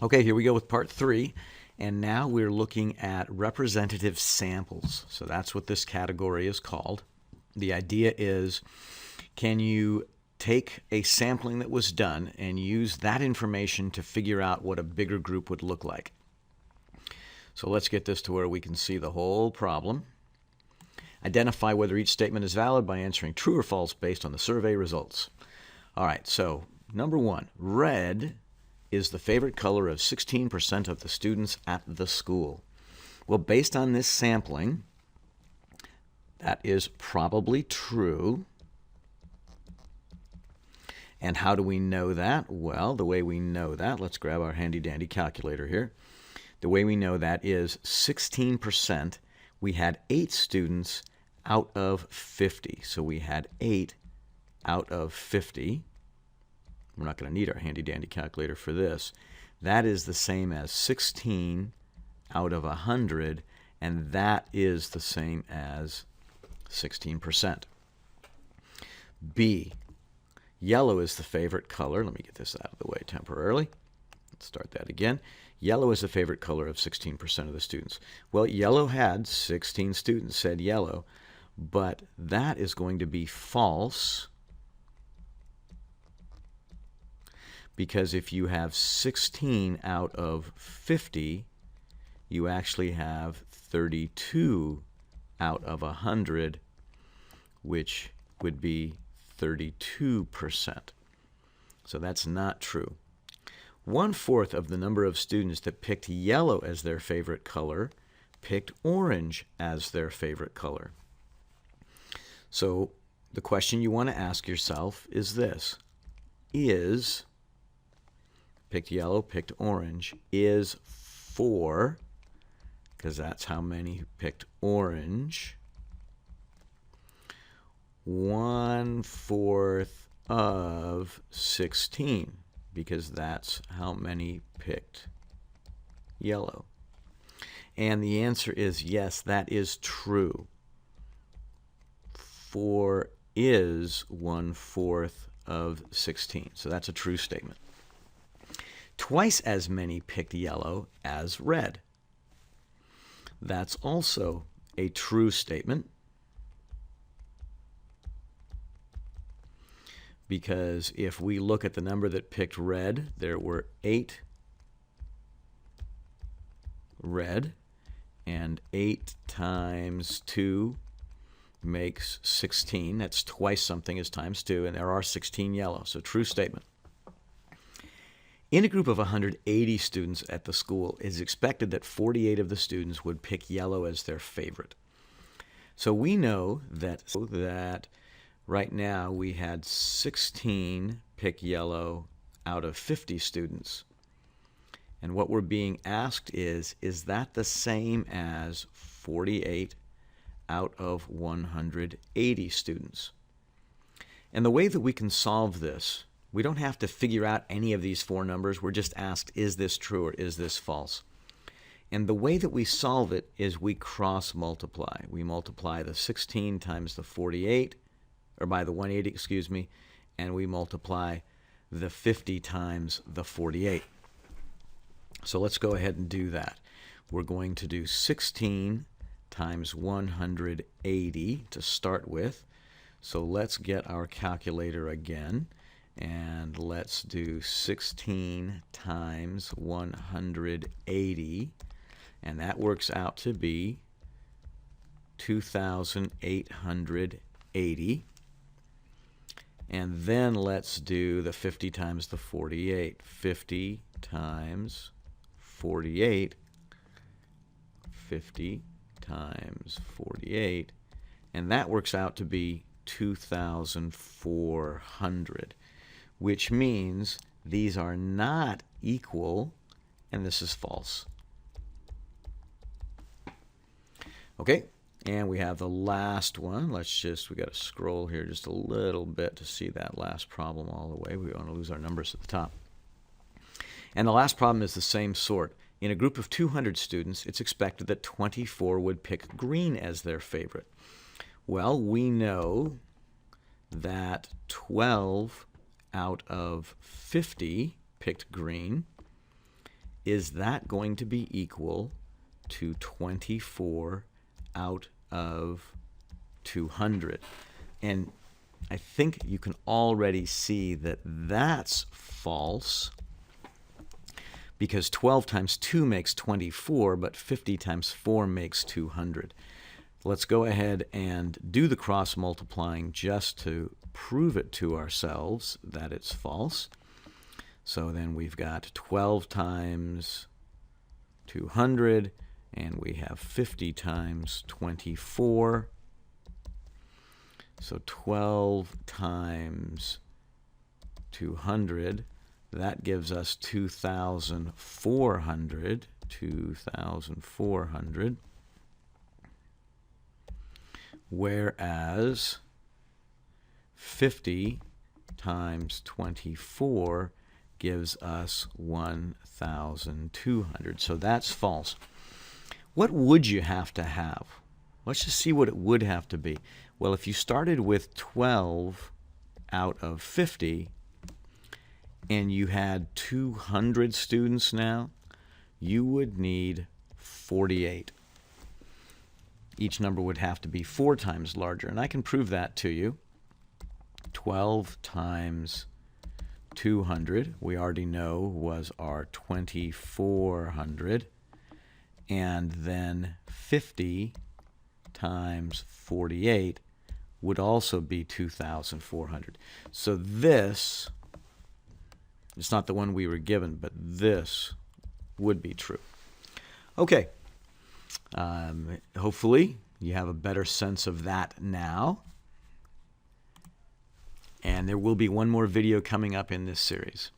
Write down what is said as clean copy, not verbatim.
Okay, here we go with part 3. And now we're looking at representative samples. So that's what this category is called. The idea is, can you take a sampling that was done and use that information to figure out what a bigger group would look like? So let's get this to where we can see the whole problem. Identify whether each statement is valid by answering true or false based on the survey results. All right, so number 1, red is the favorite color of 16% of the students at the school. Well, based on this sampling, that is probably true. And how do we know that? Well, the way we know that, let's grab our handy-dandy calculator here. The way we know that is 16%. We had 8 students out of 50. So we had 8 out of 50. We're not going to need our handy-dandy calculator for this. That is the same as 16 out of 100, and that is the same as 16%. B, yellow is the favorite color. Let me get this out of the way temporarily. Let's start that again. Yellow is the favorite color of 16% of the students. Well, yellow had 16 students said yellow, but that is going to be false, because if you have 16 out of 50, you actually have 32 out of 100, which would be 32%. So that's not true. 1/4 of the number of students that picked yellow as their favorite color picked orange as their favorite color. So the question you want to ask yourself is this: is picked yellow, picked orange, is 4, because that's how many picked orange, 1/4 of 16, because that's how many picked yellow. And the answer is yes, that is true. 4 is 1/4 of 16, so that's a true statement. Twice as many picked yellow as red. That's also a true statement, because if we look at the number that picked red, there were 8 red, and 8 times 2 makes 16. That's twice something is times 2, and there are 16 yellow, so true statement. In a group of 180 students at the school, it is expected that 48 of the students would pick yellow as their favorite. So we know that right now we had 16 pick yellow out of 50 students. And what we're being asked is that the same as 48 out of 180 students? And the way that we can solve this, we don't have to figure out any of these 4 numbers. We're just asked, is this true or is this false? And the way that we solve it is we cross multiply. We multiply the 16 times the 48, or by the 180, excuse me, and we multiply the 50 times the 48. So let's go ahead and do that. We're going to do 16 times 180 to start with. So let's get our calculator again. And let's do 16 times 180, and that works out to be 2,880. And then let's do the 50 times the 48. 50 times 48, 50 times 48, and that works out to be 2,400. Which means these are not equal, and this is false. Okay, and we have the last one. We got to scroll here just a little bit to see that last problem all the way. We don't want to lose our numbers at the top. And the last problem is the same sort. In a group of 200 students, it's expected that 24 would pick green as their favorite. Well, we know that 12 out of 50 picked green, is that going to be equal to 24 out of 200? And I think you can already see that that's false, because 12 times 2 makes 24, but 50 times 4 makes 200. Let's go ahead and do the cross multiplying just to prove it to ourselves that it's false. So then we've got 12 times 200, and we have 50 times 24. So 12 times 200, that gives us 2,400. 2,400. Whereas 50 times 24 gives us 1,200. So that's false. What would you have to have? Let's just see what it would have to be. Well, if you started with 12 out of 50 and you had 200 students now, you would need 48. Each number would have to be 4 times larger, and I can prove that to you. 12 times 200, we already know, was our 2,400. And then 50 times 48 would also be 2,400. So this, it's not the one we were given, but this would be true. Okay. Hopefully you have a better sense of that now. And there will be one more video coming up in this series.